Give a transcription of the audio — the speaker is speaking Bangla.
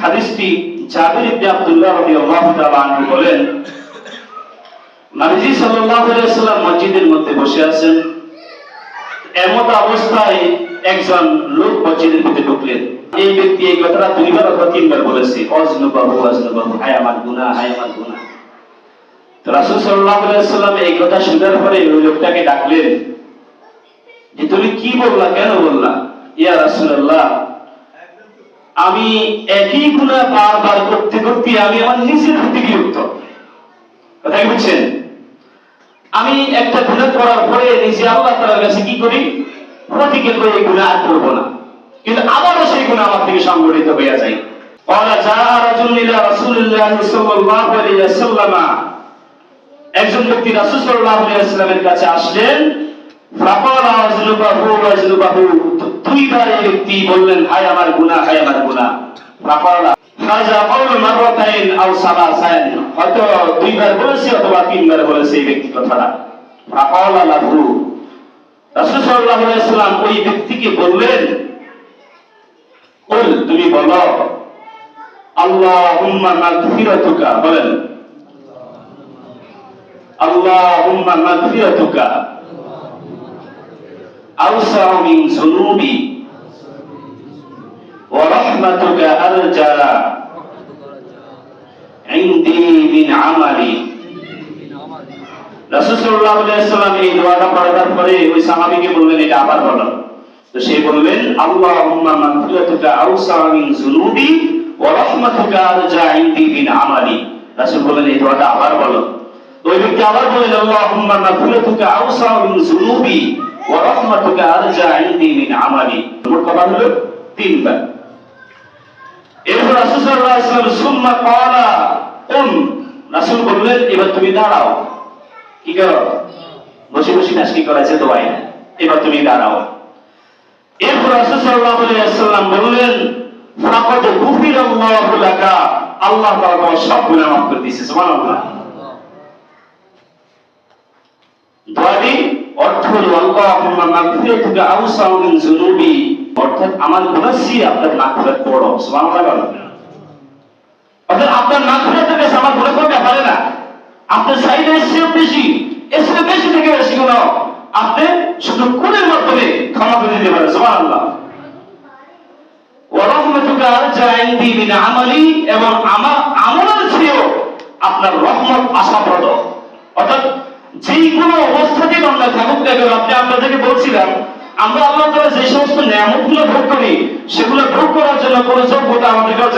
হাদিসটি জাবির ইবনে আব্দুল্লাহ রাদিয়াল্লাহু তাআলা আনহু বলেন, নবীজি সাল্লাল্লাহু আলাইহি ওয়াসাল্লাম মসজিদের মধ্যে বসে আছেন। এমত অবস্থায় একজন লোক মসজিদের ভিতরে ঢুকলেন। এই ব্যক্তি এই কথাটা দুইবার অথবা তিনবার বলেছে, অজনুবাহু অজনুবাহু, হায় আমার গুনাহ, হায় আমার গুনাহ। তো রাসূল সাল্লাল্লাহু আলাইহি ওয়াসাল্লাম এই কথা শোনার পরে ওই লোকটাকে ডাকলেন যে তুমি কি বললা, কেন বললা? ইয়া রাসূলুল্লাহ, আমি একই গুনাহ বারবার করতে করতে আমি আমার নিজের প্রতি বিরক্ত। কথা কি বুঝছেন? আমি একটা গুনাহ করার পরে নিজে আল্লাহ তাআলার কাছে কি করি? প্রতিজ্ঞা করি এই গুনাহ আর করব না, কিন্তু আবারও সেই গুনাহ আমার থেকে সংগঠিত হয়ে যায়। ক্বালা জাআ রাজুলুন ইলা রাসূলিল্লাহ সাল্লাল্লাহু আলাইহি ওয়াসাল্লাম, একজন ব্যক্তি রাসূল সাল্লাল্লাহু আলাইহি ওয়াসাল্লামের কাছে আসলেন। ফাকালা আযনুবাহু আযনুবাহু, দুইবার এই ব্যক্তি বললেন হায় আমার গুনাহ, হায় আমার গুনাহ। ফাকালা হাযা কাউলু মাররাতাইন আও সালাসাইন, হয়তো দুইবার বলেছে অথবা তিনবার বলেছে এই ব্যক্তি কথাটা। ফাকালা লাহু, রাসূল সাল্লাল্লাহু আলাইহি ওয়াসাল্লাম ওই ব্যক্তিকে বললেন, কুল, তুমি বলো, আল্লাহুম্মা মাগফিরাতুকা, বলেন আল্লাহুম্মা মাগফিরাতুকা আওসাউ মিন যুনুবি ওয়া রাহমাতুকা আরজা ইনদি মিন আমালি। রাসূল সাল্লাল্লাহু আলাইহি ওয়াসাল্লাম এই দোয়াটা পড়ার পরে ওই সাহাবীকে বললেন এটা আবার বলো। তো সে বললেন আল্লাহুম্মা মাগফিরাতুকা আওসাউ মিন যুনুবি ওয়া রাহমাতুকা আরজা ইনদি মিন আমালি। রাসূল বললেন এই দোয়াটা আবার বলো। ওই ব্যক্তি আবার বললেন আল্লাহুম্মা মাগফিরাতুকা আওসাউ মিন যুনুবি ওয়া রাহমাতুকা আরজা ইনদি মিন আমালি। মোট কথা হলো তিনবার। এরপর রাসূল সাল্লাল্লাহু আলাইহি ওয়াসাল্লাম সুম্মা ক্বালা কুম, রাসূল বললেন এবার তুমি দাঁড়াও। কি করো? বসে বসে নাচ কি করাছে দোয়াই না, এবার তুমি দাঁড়াও। এরপর রাসূল সাল্লাল্লাহু আলাইহি ওয়াসাল্লাম বললেন ফাকাদ গুফিরাল্লাহু লাকা, আল্লাহ তাআলা তোমার সব গুনাহ মাফ করে দিয়েছে। সুবহানাল্লাহ। দোয়াটি অর্থ হলো আল্লাহুম্মা মাগফিরাতুকা আওসাউ মিন যুনুবি, অর্থাৎ আমার গুনাহ চেয়ে আপনার মাগফিরাত বড়। সুবহানাল্লাহ। অর্থাৎ আপনার মাগফিরাতের কাছে আমার গুনাহ করতে পারে না, আপনার চাইলে এসে বেশি, এসে বেশি থেকে বেশি গুনাহ আপনি শুধু কোনের মাধ্যমে ক্ষমা করে দিতে পারেন। সুবহানাল্লাহ। ওয়া রাহমাতুকা আরজা ইনদি মিন আমালি, এবং আমার আমলের চেয়েও আপনার রহমত আশাপ্রদ। অর্থাৎ যেই কোনো অবস্থাতেই আমরা থাকুক না কেন, আপনি আপনাদেরকে বলছিলাম আমরা আল্লাহ তাআলা যে সমস্ত নিয়ামতগুলো ভোগ করি সেগুলো ভোগ করার জন্য কোনো যোগ্যতা আমাদের কাছে